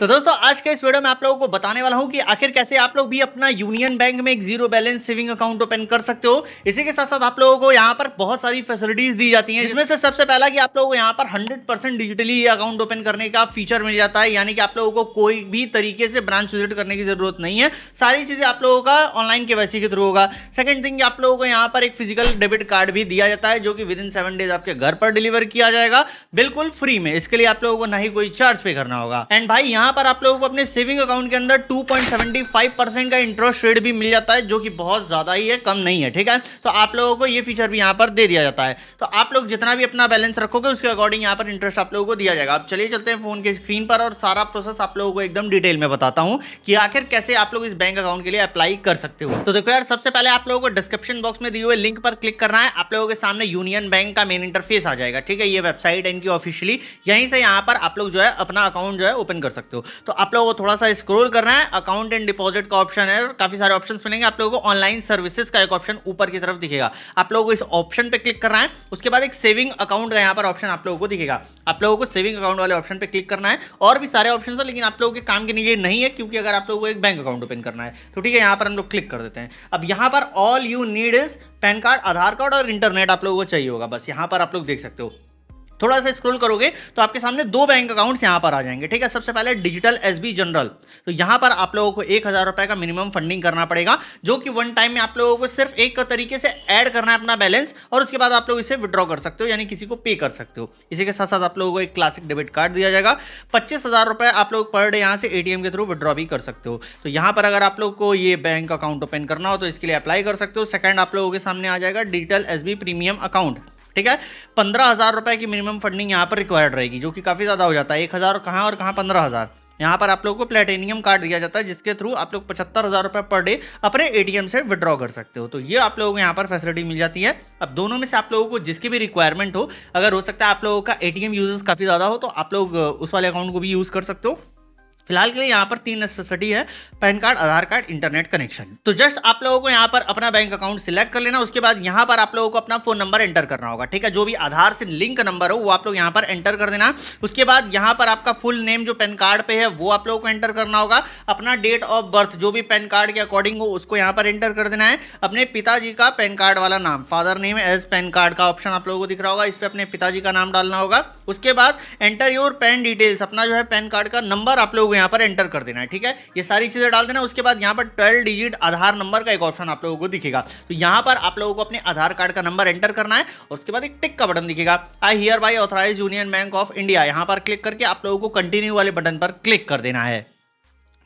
तो दोस्तों आज के इस वीडियो में आप लोगों को बताने वाला हूं कि आखिर कैसे आप लोग भी अपना यूनियन बैंक में एक zero balance saving account open कर सकते हो। इसी के साथ साथ आप लोगों को यहां पर बहुत सारी फैसिलिटीज दी जाती हैं, जिसमें से सबसे पहला कि आप लोगों को यहां पर 100% डिजिटली ये अकाउंट ओपन करने का फीचर मिल जाता है, यानी कि आप लोगों को कोई भी तरीके से ब्रांच विजिट करने की जरूरत नहीं है। सारी चीजें आप लोगों का ऑनलाइन केवाईसी के थ्रू होगा। सेकंड थिंग, आप लोगों को यहां पर एक फिजिकल डेबिट कार्ड भी दिया जाता है, जो कि विद इन 7 डेज आपके घर पर डिलीवर किया जाएगा बिल्कुल फ्री में। इसके लिए आप लोगों को ना ही कोई चार्ज पे करना होगा। एंड भाई यहां पर आप लोगों को अपने सेविंग अकाउंट के अंदर 2.75% का इंटरेस्ट रेट भी मिल जाता है, जो कि बहुत ज्यादा ही है, कम नहीं है। ठीक है, तो आप लोगों को ये फीचर भी यहां पर दे दिया जाता है। तो आप लोग जितना भी अपना बैलेंस रखोगे उसके अकॉर्डिंग यहां पर इंटरेस्ट आप लोगों को दिया जाएगा। अब चलिए चलते हैं फोन के स्क्रीन पर और सारा प्रोसेस आप लोगों को एकदम डिटेल में बताता हूं कि आखिर कैसे आप लोग इस बैंक अकाउंट के लिए अप्लाई कर सकते हो। तो देखो यार, सबसे पहले आप लोगों को डिस्क्रिप्शन बॉक्स में दिए हुए लिंक पर क्लिक करना है। आप लोगों के सामने यूनियन बैंक का मेन इंटरफेस आ जाएगा। ठीक है, ये वेबसाइट है इनकी ऑफिशियली, यहीं से यहां पर आप लोग जो है अपना अकाउंट जो है ओपन कर सकते हो। तो आप लोगों को थोड़ा सा स्क्रॉल करना है, अकाउंट एंड डिपॉजिट का ऑप्शन है, काफी सारे ऑप्शंस मिलेंगे। आप लोगों को ऑनलाइन सर्विसेज का एक ऑप्शन ऊपर की तरफ दिखेगा, आप लोगों को इस ऑप्शन पे क्लिक करना है। उसके बाद एक सेविंग अकाउंट का यहाँ पर ऑप्शन आप लोगों को दिखेगा, आप लोगों को सेविंग अकाउंट वाले ऑप्शन पे क्लिक करना है। और भी सारे ऑप्शन है, लेकिन आप लोगों के काम के लिए नहीं है, क्योंकि अगर आप लोगों को एक बैंक अकाउंट ओपन करना है तो ठीक है, यहाँ पर हम लोग क्लिक कर देते हैं। अब यहाँ पर all you need is pan card, Aadhaar card और इंटरनेट आप लोगों को चाहिए होगा, बस यहाँ पर आप लोग देख सकते हो। थोड़ा सा स्क्रॉल करोगे तो आपके सामने दो बैंक अकाउंट्स यहां पर आ जाएंगे। ठीक है, सबसे पहले डिजिटल एसबी जनरल, तो यहां पर आप लोगों को 1000 रुपए का मिनिमम फंडिंग करना पड़ेगा, जो कि वन टाइम में आप लोगों को सिर्फ एक तरीके से ऐड करना है अपना बैलेंस, और उसके बाद आप लोग इसे विड्रॉ कर सकते हो, यानी किसी को पे कर सकते हो। इसी के साथ साथ आप लोगों को एक क्लासिक डेबिट कार्ड दिया जाएगा। 25,000 रुपए आप लोग पर डे यहां से एटीएम के थ्रू विड्रॉ भी कर सकते हो। तो यहां पर अगर आप लोग को ये बैंक अकाउंट ओपन करना हो तो इसके लिए अप्लाई कर सकते हो। सेकंड, आप लोगों के सामने आ जाएगा डिजिटल एसबी प्रीमियम अकाउंट। ठीक है, 15,000 रुपए की मिनिमम फंडिंग यहाँ पर रिक्वायर्ड रहेगी, जो कि काफी ज्यादा हो जाता है। 1,000 कहाँ और कहाँ 15,000। यहाँ पर आप लोगों को प्लेटिनियम कार्ड दिया जाता है, जिसके थ्रू आप लोग 75,000 रुपए पर डे अपने एटीएम से विड्रॉ कर सकते हो। तो ये आप लोगों को यहाँ पर फैसिलिटी मिल जाती है। अब दोनों में से आप लोगों को जिसकी भी रिक्वायरमेंट हो, अगर हो सकता है आप लोगों का एटीएम यूजेस काफी ज्यादा हो, तो आप लोग उस वाले अकाउंट को भी यूज कर सकते हो। फिलहाल के लिए यहाँ पर 3 नेसेसिटी है, पैन कार्ड, आधार कार्ड, इंटरनेट कनेक्शन। तो जस्ट आप लोगों को यहाँ पर अपना बैंक अकाउंट सिलेक्ट कर लेना। उसके बाद यहाँ पर आप लोगों को अपना फोन नंबर एंटर करना होगा। ठीक है, जो भी आधार से लिंक नंबर हो वो आप लोग यहाँ पर एंटर कर देना। उसके बाद यहाँ पर आपका फुल नेम जो पैन कार्ड पे है वो आप लोगों को एंटर करना होगा। अपना डेट ऑफ बर्थ जो भी पैन कार्ड के अकॉर्डिंग हो उसको यहाँ पर एंटर कर देना है। अपने पिताजी का पैन कार्ड वाला नाम, father name as PAN card का ऑप्शन आप लोगों को दिख रहा होगा, इस पर अपने पिताजी का नाम डालना होगा। उसके बाद एंटर योर पैन डिटेल्स, अपना जो है पैन कार्ड का नंबर आप लोगों को यहाँ पर एंटर कर देना है। ठीक है, ये सारी चीजें डाल देना। उसके बाद यहाँ पर 12 डिजिट आधार नंबर का एक ऑप्शन आप लोगों को दिखेगा, तो यहाँ पर आप लोगों को अपने आधार कार्ड का नंबर एंटर करना है। और उसके बाद एक टिक का बटन दिखेगा, I hereby authorise Union Bank of India, यहाँ पर क्लिक करके आप लोगों को कंटिन्यू वाले बटन पर क्लिक कर देना है।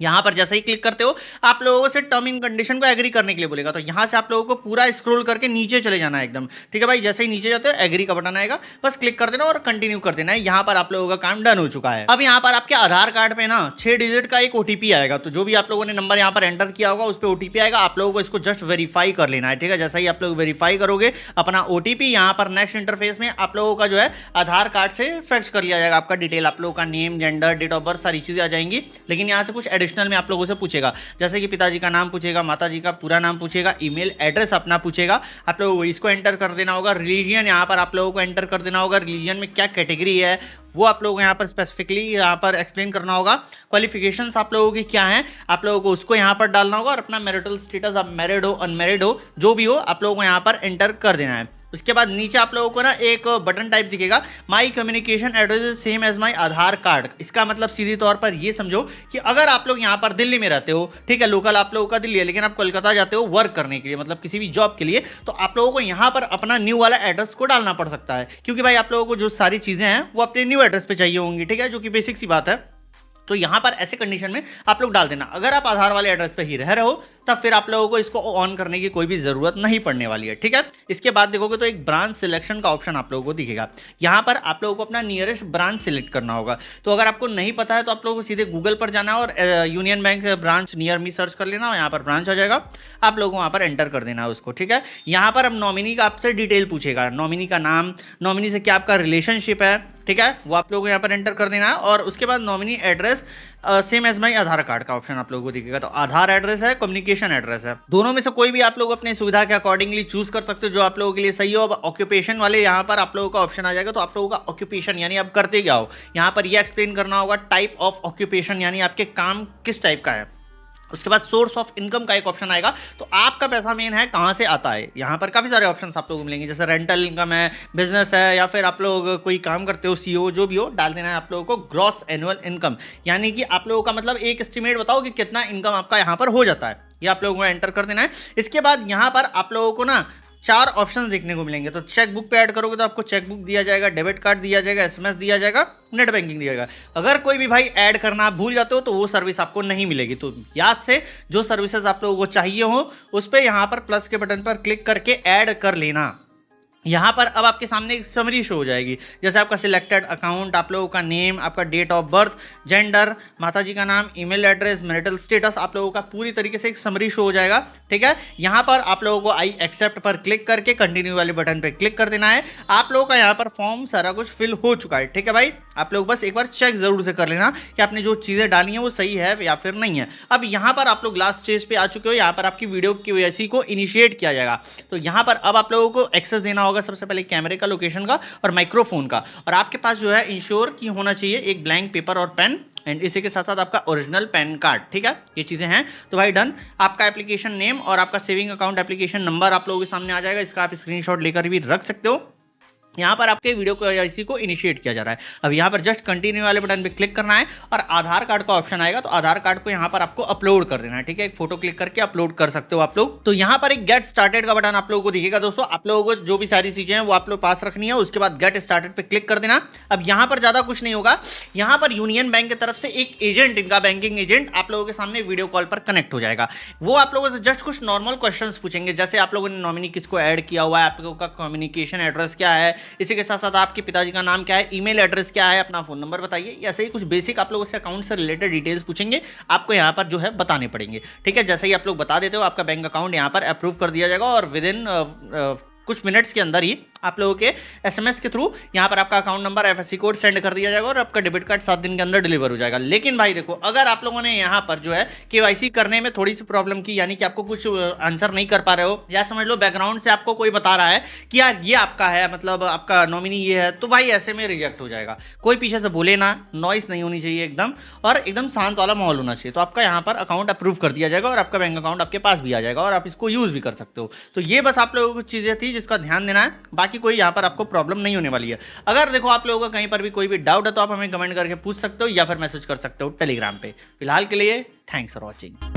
यहां पर जैसे ही क्लिक करते हो आप लोगों से टर्म एंड कंडीशन को एग्री करने के लिए बोलेगा, तो यहां से आप लोगों को पूरा स्क्रॉल करके नीचे चले जाना है एकदम। ठीक है भाई, जैसे ही नीचे जाते हो एग्री का बटन आएगा, बस क्लिक कर देना और कंटिन्यू कर देना है। यहां पर आप लोगों का काम डन हो चुका है। अब यहां पर आपके आधार कार्ड पे ना 6 डिजिट का एक ओटीपी आएगा, तो जो भी आप लोगों ने नंबर यहां पर एंटर किया होगा उस पर ओटीपी आएगा, आप लोगों को इसको जस्ट वेरीफाई कर लेना है। ठीक है, जैसा ही आप लोग वेरीफाई करोगे अपना ओटीपी, यहां पर नेक्स्ट इंटरफेस में आप लोगों का जो है आधार कार्ड से फेच कर लिया जाएगा आपका डिटेल, आप लोगों का name, gender, date of birth, सारी चीजें आ जाएंगी। लेकिन यहां से कुछ एडिशनल में आप लोगों से पूछेगा, जैसे कि पिताजी का नाम पूछेगा, माताजी का पूरा नाम पूछेगा, ईमेल एड्रेस अपना पूछेगा, आप लोगों को इसको एंटर कर देना होगा। रिलीजियन यहाँ पर आप लोगों को एंटर कर देना होगा, रिलीजियन में क्या कैटेगरी है वो आप लोगों को यहाँ पर स्पेसिफिकली यहाँ पर एक्सप्लेन करना होगा। क्वालिफिकेशंस आप लोगों की क्या है आप लोगों को उसको यहाँ पर डालना होगा। और अपना मैरिटल स्टेटस, आप मैरिड हो, अनमैरिड हो, जो भी हो आप लोगों को यहाँ पर एंटर कर देना है। उसके बाद नीचे आप लोगों को ना एक बटन टाइप दिखेगा, my communication address is same as my Aadhaar card. इसका मतलब सीधी तौर पर ये समझो कि अगर आप लोग यहाँ पर दिल्ली में रहते हो, ठीक है, लोकल आप लोगों का दिल्ली है, लेकिन आप कोलकाता जाते हो वर्क करने के लिए, मतलब किसी भी जॉब के लिए, तो आप लोगों को यहाँ पर अपना न्यू वाला एड्रेस को डालना पड़ सकता है, क्योंकि भाई आप लोगों को जो सारी चीजें हैं वो अपने न्यू एड्रेस पे चाहिए होंगी। ठीक है, जो कि बेसिक सी बात है। तो यहां पर ऐसे कंडीशन में आप लोग डाल देना। अगर आप आधार वाले एड्रेस पे ही रह रहे हो तब फिर आप लोगों को इसको ऑन करने की कोई भी जरूरत नहीं पड़ने वाली है। ठीक है, इसके बाद देखोगे तो एक ब्रांच सिलेक्शन का ऑप्शन आप लोगों को दिखेगा। यहां पर आप लोगों को अपना नियरेस्ट ब्रांच सिलेक्ट करना होगा। तो अगर आपको नहीं पता है तो आप लोगों को सीधे गूगल पर जाना है और union bank branch near me search कर लेना, और यहाँ पर ब्रांच आ जाएगा, आप लोगों को वहां पर एंटर कर देना है उसको। ठीक है, यहाँ पर अब नॉमिनी का आपसे डिटेल पूछेगा, नॉमिनी का नाम, नॉमिनी से क्या आपका रिलेशनशिप है, ठीक है, वो आप लोगों को यहाँ पर एंटर कर देना है। और उसके बाद nominee address same as my Aadhaar card का ऑप्शन आप लोगों को दिखेगा। तो आधार एड्रेस है, कम्युनिकेशन एड्रेस है, दोनों में से कोई भी आप लोग अपने सुविधा के अकॉर्डिंगली चूज कर सकते हो जो आप लोगों के लिए सही हो। अब ऑक्यूपेशन वाले यहाँ पर आप लोगों का ऑप्शन आ जाएगा। तो आप लोगों का ऑक्यूपेशन यानी आप करते क्या हो, यहाँ पर ये एक्सप्लेन करना होगा। टाइप ऑफ ऑक्यूपेशन यानी आपके काम किस टाइप का है। उसके बाद सोर्स ऑफ इनकम का एक ऑप्शन आएगा। तो आपका पैसा मेन है कहाँ से आता है। यहाँ पर काफ़ी सारे ऑप्शंस आप लोगों को मिलेंगे, जैसे रेंटल इनकम है, बिजनेस है, या फिर आप लोग कोई काम करते हो, सीओ जो भी हो, डाल देना है आप लोगों को ग्रॉस एनुअल इनकम, यानी कि आप लोगों का मतलब एक एस्टिमेट बताओ कि कितना इनकम आपका यहाँ पर हो जाता है, ये आप लोगों को एंटर कर देना है। इसके बाद यहाँ पर आप लोगों को ना 4 ऑप्शंस देखने को मिलेंगे। तो चेकबुक पे ऐड करोगे तो आपको चेकबुक दिया जाएगा, डेबिट कार्ड दिया जाएगा, एसएमएस दिया जाएगा, नेट बैंकिंग दिया जाएगा। अगर कोई भी भाई ऐड करना आप भूल जाते हो तो वो सर्विस आपको नहीं मिलेगी। तो याद से जो सर्विसेज आप लोगों को चाहिए हो उस पर यहाँ पर प्लस के बटन पर क्लिक करके ऐड कर लेना। यहाँ पर अब आपके सामने एक समरी शो हो जाएगी, जैसे आपका सिलेक्टेड अकाउंट, आप लोगों का नेम, आपका डेट ऑफ बर्थ, जेंडर, माताजी का नाम, ईमेल एड्रेस, मैरिटल स्टेटस, आप लोगों का पूरी तरीके से एक समरी शो हो जाएगा। ठीक है, यहाँ पर आप लोगों को आई एक्सेप्ट पर क्लिक करके कंटिन्यू वाले बटन पर क्लिक कर देना है। आप लोगों का यहाँ पर फॉर्म सारा कुछ फिल हो चुका है। ठीक है भाई, आप लोग बस एक बार चेक जरूर से कर लेना कि आपने जो चीज़ें डाली हैं वो सही है या फिर नहीं है। अब यहाँ पर आप लोग लास्ट स्टेज पे आ चुके हो, यहाँ पर आपकी वीडियो KYC को इनिशिएट किया जाएगा। तो यहाँ पर अब आप लोगों को एक्सेस देना होगा सबसे पहले कैमरे का, लोकेशन का और माइक्रोफोन का। और आपके पास जो है इंश्योर की होना चाहिए एक ब्लैंक पेपर और पेन, एंड इसी के साथ साथ आपका ओरिजिनल पैन कार्ड। ठीक है, ये चीज़ें हैं। तो भाई डन, आपका एप्लीकेशन नेम और आपका सेविंग अकाउंट एप्लीकेशन नंबर आप लोगों के सामने आ जाएगा। इसका आप स्क्रीनशॉट लेकर भी रख सकते हो। यहाँ पर आपके वीडियो KYC को इनिशिएट किया जा रहा है। अब यहाँ पर जस्ट कंटिन्यू वाले बटन पे क्लिक करना है और आधार कार्ड का ऑप्शन आएगा। तो आधार कार्ड को यहाँ पर आपको अपलोड कर देना है। ठीक है, एक फोटो क्लिक करके अपलोड कर सकते हो आप लोग। तो यहाँ पर एक गेट स्टार्टेड का बटन आप लोगों को दिखेगा। दोस्तों आप लोगों को जो भी सारी चीजें हैं वो आप लोग पास रखनी है, उसके बाद गेट स्टार्टेड पे क्लिक कर देना। अब यहाँ पर ज्यादा कुछ नहीं होगा, यहाँ पर यूनियन बैंक की तरफ से एक एजेंट, इनका बैंकिंग एजेंट आप लोगों के सामने वीडियो कॉल पर कनेक्ट हो जाएगा। वो आप लोगों से जस्ट कुछ नॉर्मल क्वेश्चन पूछेंगे, जैसे आप लोगों ने नॉमिनी किसको ऐड किया हुआ है, आप लोगों का कम्युनिकेशन एड्रेस क्या है, इसी के साथ साथ आपके पिताजी का नाम क्या है, ईमेल एड्रेस क्या है, अपना फोन नंबर बताइए। ऐसे ही कुछ बेसिक आप लोगों से अकाउंट से रिलेटेड डिटेल्स पूछेंगे, आपको यहाँ पर जो है बताने पड़ेंगे। ठीक है, जैसे ही आप लोग बता देते हो आपका बैंक अकाउंट यहाँ पर अप्रूव कर दिया जाएगा और विद इन कुछ मिनट्स के अंदर ही आप लोगों के SMS के थ्रू यहाँ पर आपका account number, FSC code send कर दिया जाएगा और आपका डेबिट कार्ड 7 दिन के अंदर डिलीवर हो जाएगा। लेकिन भाई देखो, अगर आप लोगों ने यहाँ पर जो है KYC करने में थोड़ी सी प्रॉब्लम की, यानी कि आपको कुछ आंसर नहीं कर पा रहे हो, या समझ लो बैकग्राउंड से आपको कोई बता रहा है कि यार ये आपका है, मतलब आपका नॉमिनी ये है, तो भाई ऐसे में रिजेक्ट हो जाएगा। कोई पीछे से बोले ना, नॉइस नहीं होनी चाहिए एकदम, और एकदम शांत वाला माहौल होना चाहिए। तो आपका यहाँ पर अकाउंट अप्रूव कर दिया जाएगा और आपका बैंक अकाउंट आपके पास भी आ जाएगा और आप इसको यूज भी कर सकते हो। तो ये बस आप लोगों को चीजें थी जिसका ध्यान देना है, बाकी कोई यहाँ पर आपको प्रॉब्लम नहीं होने वाली है। अगर देखो आप लोगों का कहीं पर भी कोई भी डाउट है तो आप हमें कमेंट करके पूछ सकते हो या फिर मैसेज कर सकते हो टेलीग्राम पे। फिलहाल के लिए थैंक्स फॉर वॉचिंग।